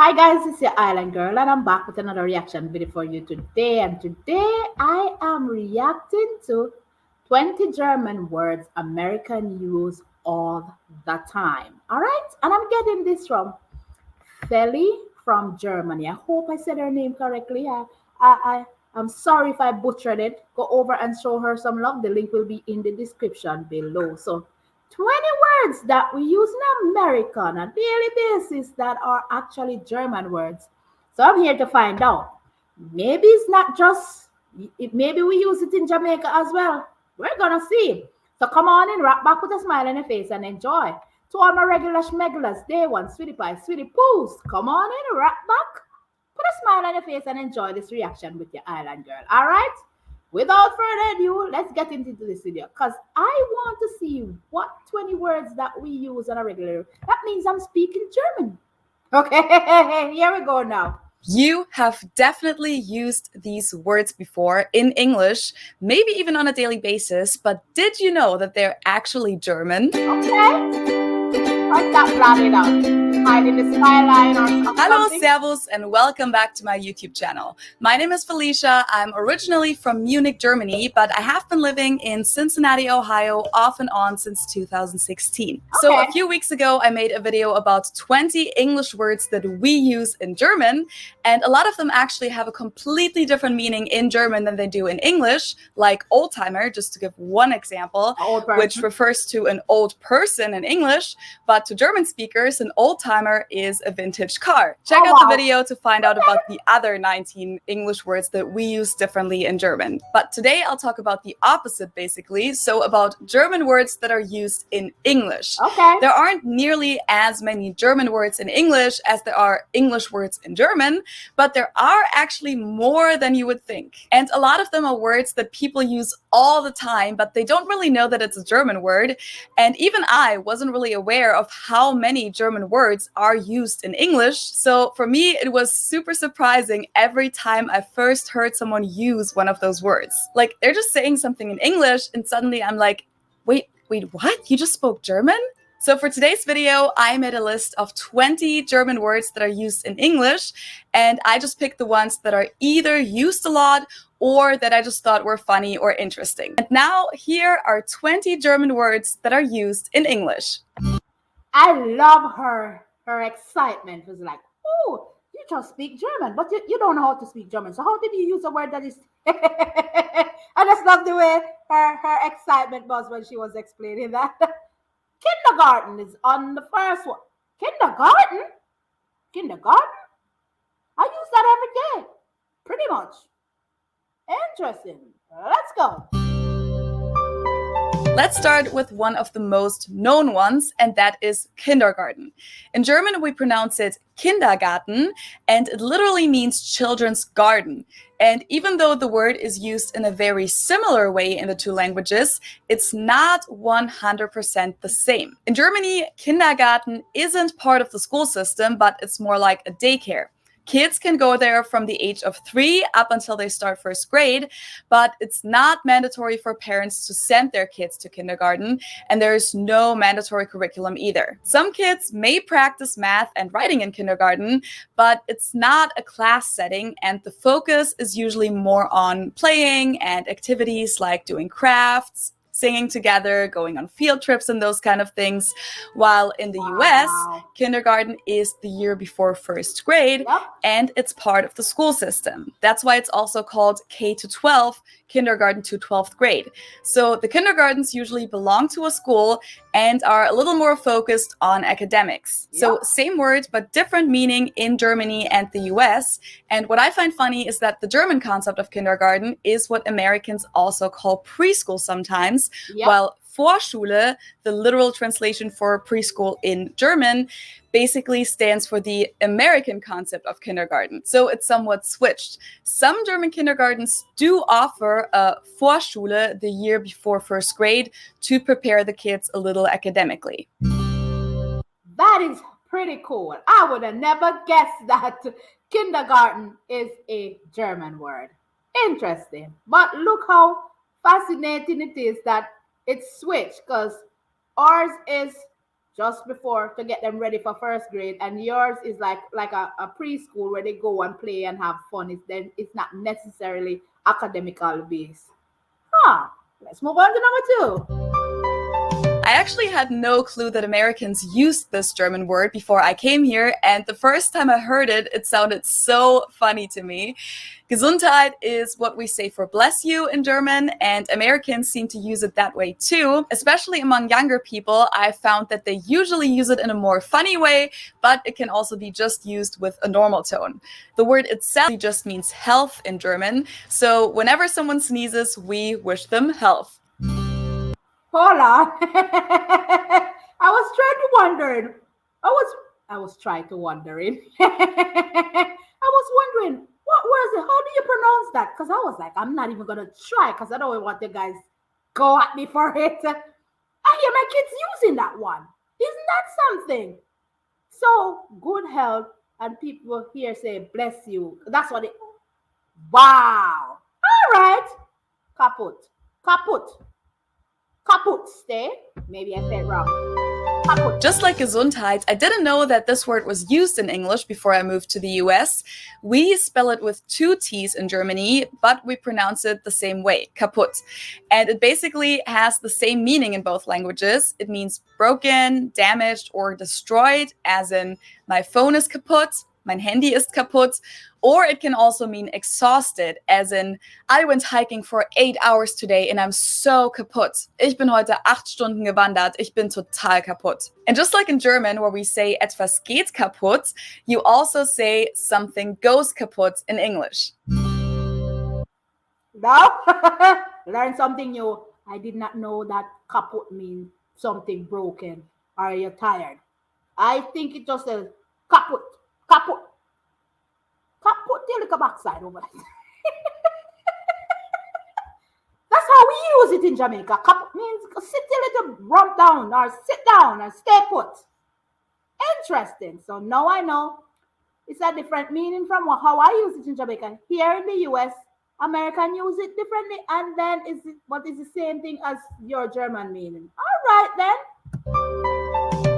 Hi guys, it's your Island Girl and I'm back with another reaction video for you today. And today I am reacting to 20 German words American use all the time. All right, and I'm getting this from Feli from Germany. I hope I said her name correctly. I'm sorry if I butchered it. Go over and show her some love. The link will be in the description below. So 20 words that we use in America on a daily basis that are actually German words. So I'm here to find out. Maybe it's not just, maybe we use it in Jamaica as well. We're going to see. So come on in, rock back with a smile on your face and enjoy. To all my regular schmeglers, day one, sweetie pie, sweetie poos, come on in, rock back, put a smile on your face and enjoy this reaction with your Island Girl. All right? Without further ado, let's get into this video because I want to see what 20 words that we use on a regular. That means I'm speaking German. Okay, here we go now. You have definitely used these words before in English, maybe even on a daily basis, but did you know that they're actually German? Okay. Stop blotting out. Hide in the skyline or something. Hello, servus, and welcome back to my YouTube channel. My name is Felicia. I'm originally from Munich, Germany, but I have been living in Cincinnati, Ohio, off and on since 2016. Okay. So a few weeks ago, I made a video about 20 English words that we use in German, and a lot of them actually have a completely different meaning in German than they do in English, like old-timer, just to give one example, which refers to an old person in English, but to German speakers, an old-timer is a vintage car. Check out the video to find out about the other 19 English words that we use differently in German. But today I'll talk about the opposite, basically, so about German words that are used in English. Okay. There aren't nearly as many German words in English as there are English words in German, but there are actually more than you would think. And a lot of them are words that people use all the time, but they don't really know that it's a German word. And even I wasn't really aware of how many German words are used in English. So for me, it was super surprising every time I first heard someone use one of those words. Like, they're just saying something in English and suddenly I'm like, wait, what? You just spoke German? So for today's video, I made a list of 20 German words that are used in English, and I just picked the ones that are either used a lot or that I just thought were funny or interesting. And now here are 20 German words that are used in English. I love her excitement. It was like, oh, you just speak German, but you don't know how to speak German. So how did you use a word that is... I just love the way her excitement was when she was explaining that. Kindergarten is on the first one. Kindergarten? Kindergarten? I use that every day. Pretty much. Interesting. Let's go. Let's start with one of the most known ones, and that is kindergarten. In German, we pronounce it Kindergarten, and it literally means children's garden. And even though the word is used in a very similar way in the two languages, it's not 100% the same. In Germany, kindergarten isn't part of the school system, but it's more like a daycare. Kids can go there from the age of 3 up until they start first grade, but it's not mandatory for parents to send their kids to kindergarten, and there is no mandatory curriculum either. Some kids may practice math and writing in kindergarten, but it's not a class setting, and the focus is usually more on playing and activities like doing crafts, singing together, going on field trips and those kind of things. While in the US, kindergarten is the year before first grade, and it's part of the school system. That's why it's also called K to 12, kindergarten to 12th grade. So the kindergartens usually belong to a school and are a little more focused on academics. So same word, but different meaning in Germany and the US. And what I find funny is that the German concept of kindergarten is what Americans also call preschool sometimes, while Vorschule, the literal translation for preschool in German, basically stands for the American concept of kindergarten. So it's somewhat switched. Some German kindergartens do offer a Vorschule the year before first grade to prepare the kids a little academically. That is pretty cool. I would have never guessed that kindergarten is a German word. Interesting. But look how fascinating it is that it's switched, because ours is just before to get them ready for first grade, and yours is like a preschool where they go and play and have fun. It's not necessarily academical based. Huh. Let's move on to number 2. I actually had no clue that Americans used this German word before I came here, and the first time I heard it, it sounded so funny to me. Gesundheit is what we say for bless you in German, and Americans seem to use it that way too. Especially among younger people, I found that they usually use it in a more funny way, but it can also be just used with a normal tone. The word itself just means health in German, so whenever someone sneezes, we wish them health. Hold on. I was trying to wondering. I was trying to wondering. I was wondering what was it? How do you pronounce that? Because I was like, I'm not even gonna try because I don't want the guys go at me for it. I hear my kids using that one. Isn't that something? So good health, and people here say bless you. That's what it. Wow. All right. Kaput. Kaput. Kaput, stay. Maybe I said wrong. Kaput. Just like Gesundheit, I didn't know that this word was used in English before I moved to the US. We spell it with 2 T's in Germany, but we pronounce it the same way, Kaput. And it basically has the same meaning in both languages. It means broken, damaged, or destroyed, as in my phone is kaputt, mein Handy ist kaputt. Or it can also mean exhausted, as in, I went hiking for 8 hours today and I'm so kaputt. Ich bin heute 8 Stunden gewandert, ich bin total kaputt. And just like in German, where we say etwas geht kaputt, you also say something goes kaputt in English. Now, learn something new. I did not know that kaput means something broken or you're tired. I think it just says kaput, kaput. Kaput the little backside over there. That's how we use it in Jamaica. Kaput means sit a little rump down or sit down and stay put. Interesting. So now I know it's a different meaning from how I use it in Jamaica. Here in the US, American use it differently, and then is the same thing as your German meaning. All right then.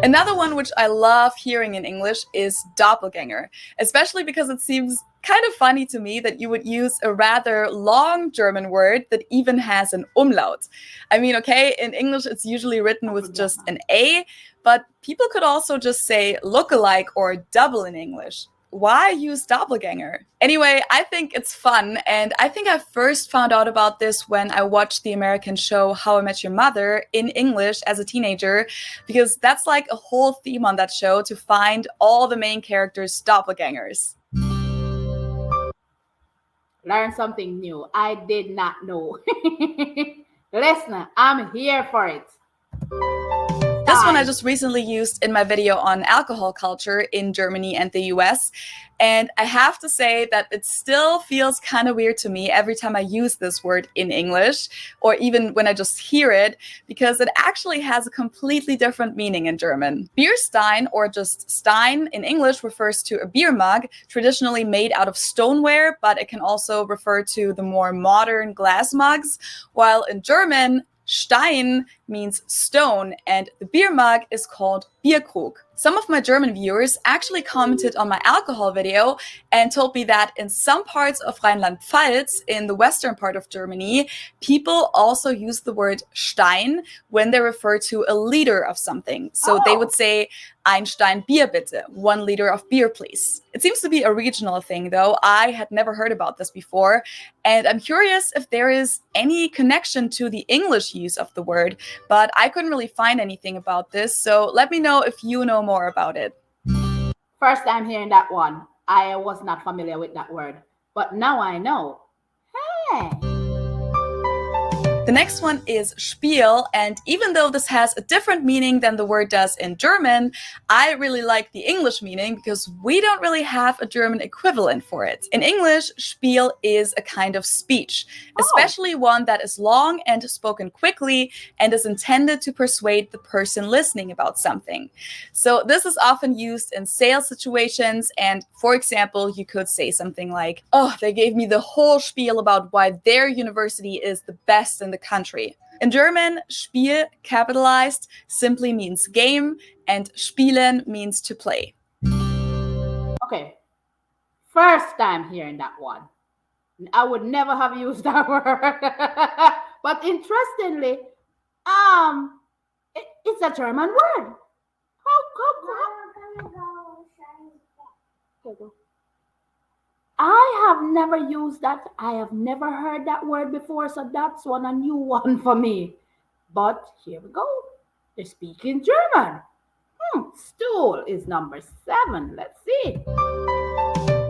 Another one which I love hearing in English is doppelganger, especially because it seems kind of funny to me that you would use a rather long German word that even has an umlaut. I mean, okay, in English it's usually written with just an A, but people could also just say look-alike or double in English. Why use doppelganger? Anyway, I think it's fun, and I think I first found out about this when I watched the American show How I Met Your Mother in English as a teenager, because that's like a whole theme on that show, to find all the main characters' doppelgangers. Learn something new. I did not know. Listener, I'm here for it. This one I just recently used in my video on alcohol culture in Germany and the US. And I have to say that it still feels kind of weird to me every time I use this word in English, or even when I just hear it, because it actually has a completely different meaning in German. Beer Stein, or just Stein in English, refers to a beer mug traditionally made out of stoneware, but it can also refer to the more modern glass mugs, while in German, Stein means stone, and the beer mug is called Bierkrug. Some of my German viewers actually commented on my alcohol video and told me that in some parts of Rheinland-Pfalz, in the western part of Germany, people also use the word Stein when they refer to a liter of something. So they would say, ein Stein Bier bitte, 1 liter of beer please. It seems to be a regional thing though. I had never heard about this before, and I'm curious if there is any connection to the English use of the word, but I couldn't really find anything about this, so let me know if you know more about it. First time hearing that one. I was not familiar with that word, but now I know. Hey! The next one is Spiel, and even though this has a different meaning than the word does in German, I really like the English meaning because we don't really have a German equivalent for it. In English, Spiel is a kind of speech, especially one that is long and spoken quickly and is intended to persuade the person listening about something. So this is often used in sales situations, and for example, you could say something like, oh, they gave me the whole spiel about why their university is the best in the country. In German, Spiel, capitalized, simply means game, and spielen means to play. Okay, first time hearing that one. I would never have used that word. But interestingly, it's a German word. I have never used that. I have never heard that word before, so that's a new one for me. But here we go. They're speaking German. Stool is number 7. Let's see.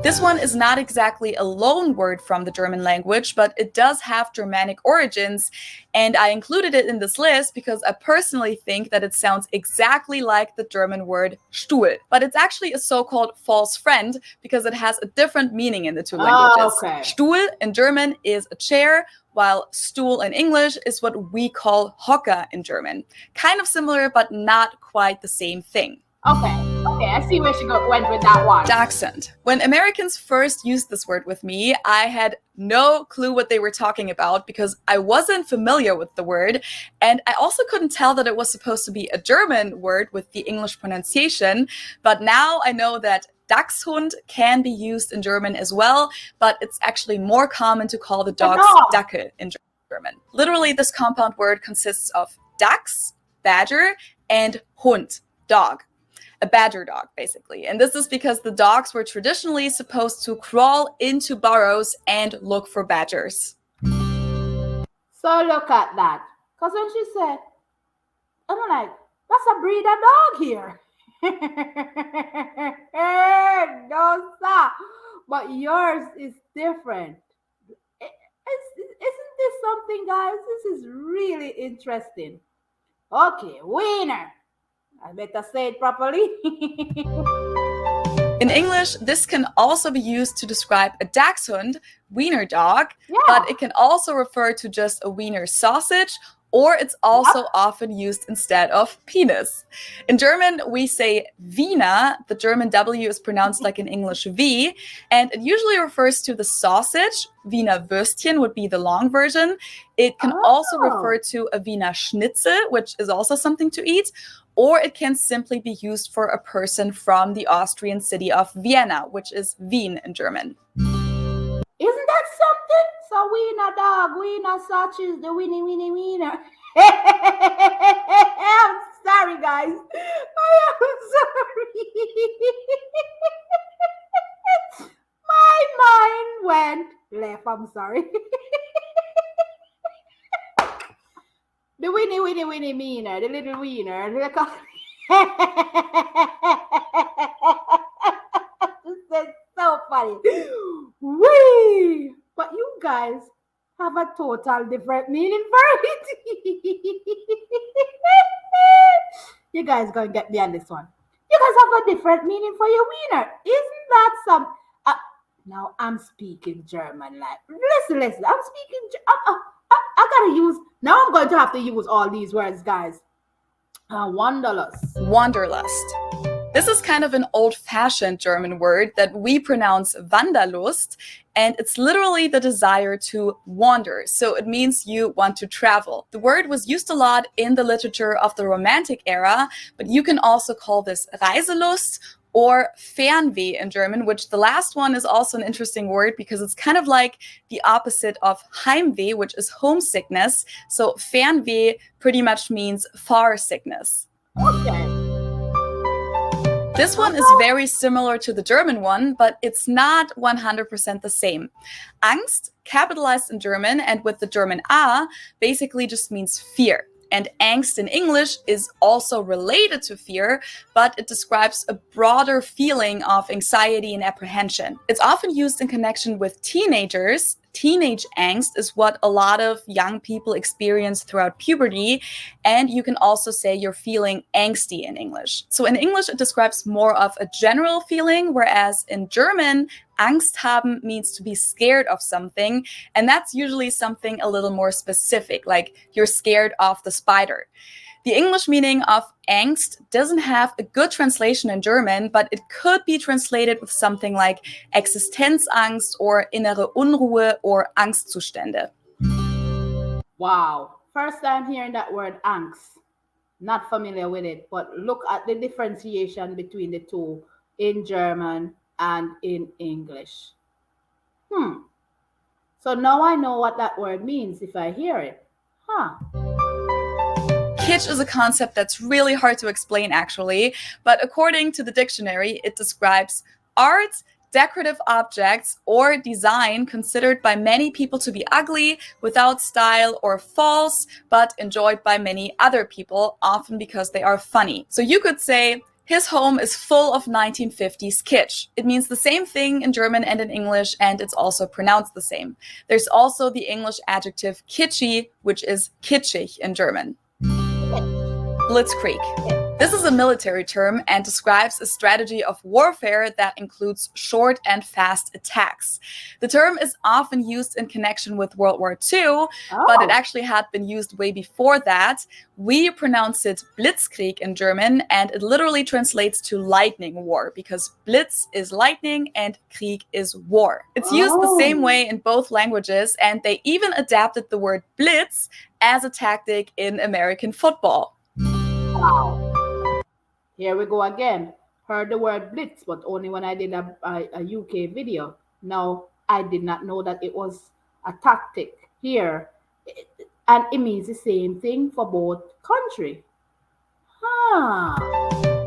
This one is not exactly a loan word from the German language, but it does have Germanic origins, and I included it in this list because I personally think that it sounds exactly like the German word Stuhl, but it's actually a so-called false friend because it has a different meaning in the two languages. Okay. Stuhl in German is a chair, while Stool in English is what we call Hocker in German. Kind of similar, but not quite the same thing. Okay, I see where she went with that one. Dachshund. When Americans first used this word with me, I had no clue what they were talking about because I wasn't familiar with the word, and I also couldn't tell that it was supposed to be a German word with the English pronunciation, but now I know that Dachshund can be used in German as well, but it's actually more common to call the dogs Dackel in German. Literally, this compound word consists of Dachs, badger, and Hund, dog. A badger dog, basically. And this is because the dogs were traditionally supposed to crawl into burrows and look for badgers. So look at that. Because when she said, I'm like, that's a breed of dog here. No, stop. But yours is different. Isn't this something, guys? This is really interesting. Okay, wiener. I better say it properly. In English, this can also be used to describe a dachshund, wiener dog, but it can also refer to just a wiener sausage, or it's also often used instead of penis. In German, we say Wiener. The German W is pronounced like in English V, and it usually refers to the sausage. Wiener Würstchen would be the long version. It can also refer to a Wiener Schnitzel, which is also something to eat, or it can simply be used for a person from the Austrian city of Vienna, which is Wien in German. Isn't that something? So wiener dog, wiener sausage, the wiener. I'm sorry, guys. I am sorry. My mind went left. I'm sorry. The wiener wiener, the little wiener. This is so funny. Wee! But you guys have a total different meaning for it. You guys gonna get me on this one. You guys have a different meaning for your wiener. Isn't that some? Now I'm speaking German. Like, listen. I'm speaking. I gotta use. Now I'm going to have to use all these words, guys. Wanderlust. This is kind of an old-fashioned German word that we pronounce Wanderlust, and it's literally the desire to wander. So it means you want to travel. The word was used a lot in the literature of the Romantic era, but you can also call this Reiselust or Fernweh in German, which the last one is also an interesting word because it's kind of like the opposite of Heimweh, which is homesickness. So Fernweh pretty much means far sickness. Okay. This one is very similar to the German one, but it's not 100% the same. Angst, capitalized in German and with the German A, basically just means fear. And angst in English is also related to fear, but it describes a broader feeling of anxiety and apprehension. It's often used in connection with teenagers. Teenage angst is what a lot of young people experience throughout puberty, and you can also say you're feeling angsty in English. So in English, it describes more of a general feeling, whereas in German, Angst haben means to be scared of something, and that's usually something a little more specific, like you're scared of the spider. The English meaning of angst doesn't have a good translation in German, but it could be translated with something like Existenzangst or innere Unruhe or Angstzustände. Wow. First time hearing that word angst. Not familiar with it, but look at the differentiation between the two in German and in English. Hmm. So now I know what that word means if I hear it. Huh. Kitsch is a concept that's really hard to explain, actually, but according to the dictionary, it describes art, decorative objects, or design considered by many people to be ugly, without style, or false, but enjoyed by many other people, often because they are funny. So you could say, his home is full of 1950s kitsch. It means the same thing in German and in English, and it's also pronounced the same. There's also the English adjective kitschy, which is kitschig in German. Blitzkrieg. This is a military term and describes a strategy of warfare that includes short and fast attacks. The term is often used in connection with World War II, but it actually had been used way before that. We pronounce it Blitzkrieg in German, and it literally translates to lightning war, because Blitz is lightning and Krieg is war. It's used the same way in both languages, and they even adapted the word Blitz as a tactic in American football. Wow. Here we go again. Heard the word blitz, but only when I did a UK video. Now, I did not know that it was a tactic here. And it means the same thing for both countries.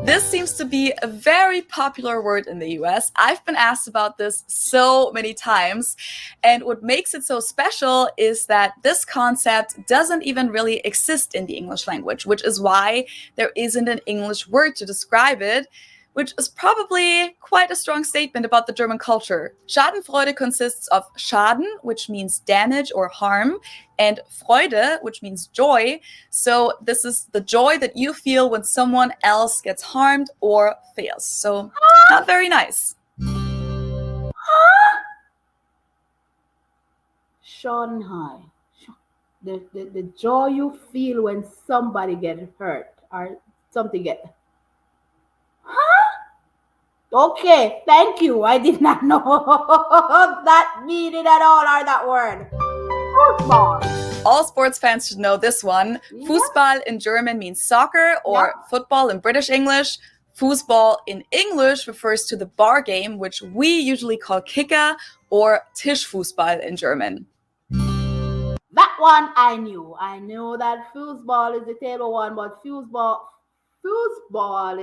This seems to be a very popular word in the US. I've been asked about this so many times. And what makes it so special is that this concept doesn't even really exist in the English language, which is why there isn't an English word to describe it, which is probably quite a strong statement about the German culture. Schadenfreude consists of Schaden, which means damage or harm, and Freude, which means joy. So this is the joy that you feel when someone else gets harmed or fails. So not very nice. Schadenfreude. The joy you feel when somebody gets hurt or something gets... Okay, thank you. I did not know that meaning at all, or that word. Football. All sports fans should know this one. Yeah. Fußball in German means soccer, or football in British English. Fußball in English refers to the bar game, which we usually call Kicker, or Tischfußball in German. That one I knew. I knew that Fußball is the table one, but Fußball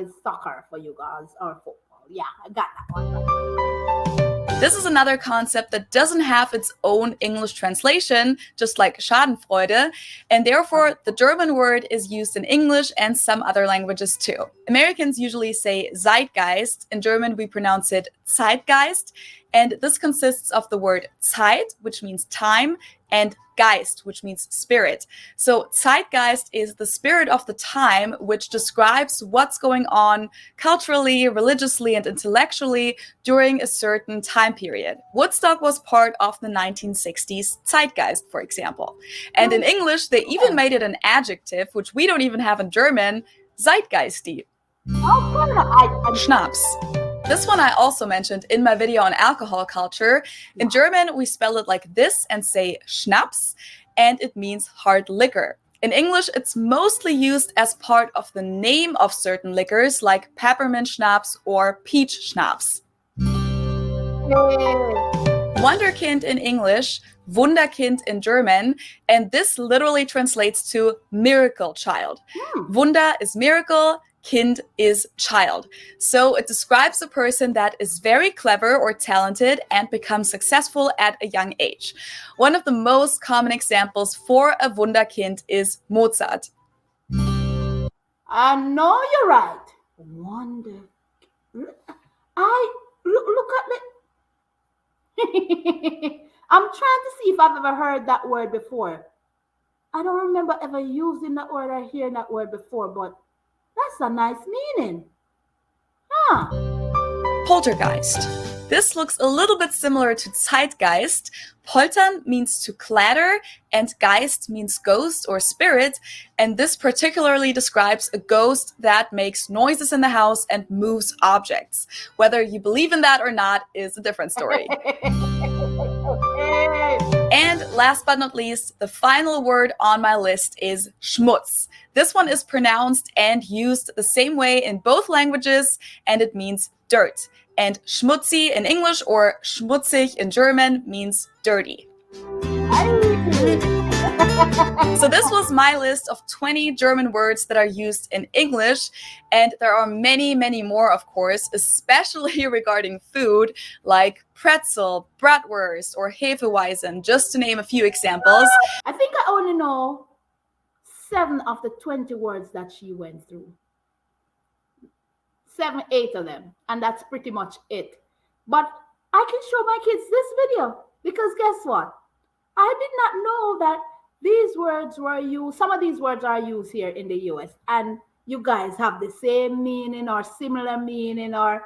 is soccer for you guys, or football. Yeah, I got that one. This is another concept that doesn't have its own English translation, just like Schadenfreude, and therefore the German word is used in English and some other languages too. Americans usually say Zeitgeist. In German, we pronounce it Zeitgeist, and this consists of the word Zeit, which means time, and Geist, which means spirit. So Zeitgeist is the spirit of the time, which describes what's going on culturally, religiously, and intellectually during a certain time period. Woodstock was part of the 1960s Zeitgeist, for example. And in English, they even made it an adjective, which we don't even have in German, Zeitgeisty. Schnaps. This one I also mentioned in my video on alcohol culture. In German, we spell it like this and say Schnaps, and it means hard liquor. In English, it's mostly used as part of the name of certain liquors like peppermint schnapps or peach schnapps. Wunderkind in English, Wunderkind in German, and this literally translates to miracle child. Wunder is miracle, Kind is child. So it describes a person that is very clever or talented and becomes successful at a young age. One of the most common examples for a Wunderkind is Mozart. I know you're right. Wonder. Look at it. I'm trying to see if I've ever heard that word before. I don't remember ever using that word or hearing that word before, but that's a nice meaning. Poltergeist. This looks a little bit similar to Zeitgeist. Poltern means to clatter, and Geist means ghost or spirit, and this particularly describes a ghost that makes noises in the house and moves objects. Whether you believe in that or not is a different story. And last but not least, the final word on my list is Schmutz. This one is pronounced and used the same way in both languages, and it means dirt. And schmutzy in English or schmutzig in German means dirty. So this was my list of 20 German words that are used in English, and there are many, many more, of course, especially regarding food, like pretzel, bratwurst, or Hefeweizen, just to name a few examples. I think I only know 7 of the 20 words that she went through. 7, 8 of them, and that's pretty much it. But I can show my kids this video because guess what? I did not know that these words were used. Some of these words are used here in the US, and you guys have the same meaning or similar meaning, or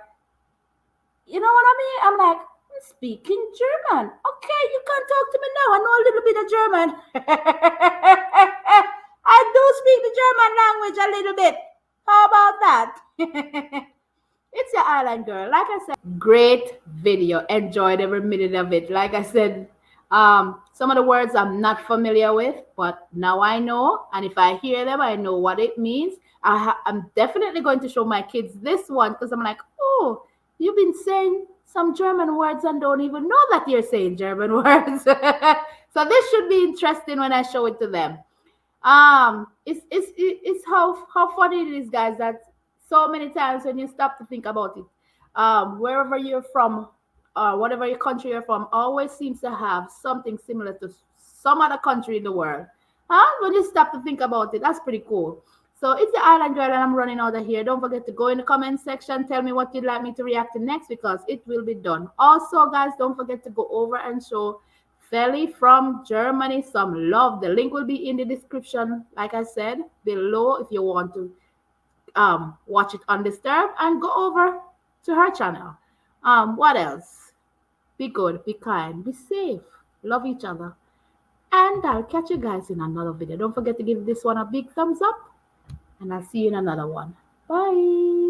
you know what I mean? I'm like, I'm speaking German. Okay, you can't talk to me now. I know a little bit of German. I do speak the German language a little bit. How about that? It's your island girl. Like I said, great video. Enjoyed every minute of it. Like I said, some of the words I'm not familiar with, but now I know. And if I hear them, I know what it means. I'm definitely going to show my kids this one because I'm like, oh, you've been saying some German words and don't even know that you're saying German words. So this should be interesting when I show it to them. It's how funny it is, guys, that so many times when you stop to think about it, wherever you're from, whatever your country you're from, always seems to have something similar to some other country in the world. When you stop to think about it, that's pretty cool. So it's the island girl, and I'm running out of here. Don't forget to go in the comment section. Tell me what you'd like me to react to next because it will be done. Also, guys, don't forget to go over and show Feli from Germany some love. The link will be in the description, like I said, below if you want to watch it undisturbed, and go over to her channel. What else? Be good, be kind, be safe, love each other. And I'll catch you guys in another video. Don't forget to give this one a big thumbs up, and I'll see you in another one. Bye.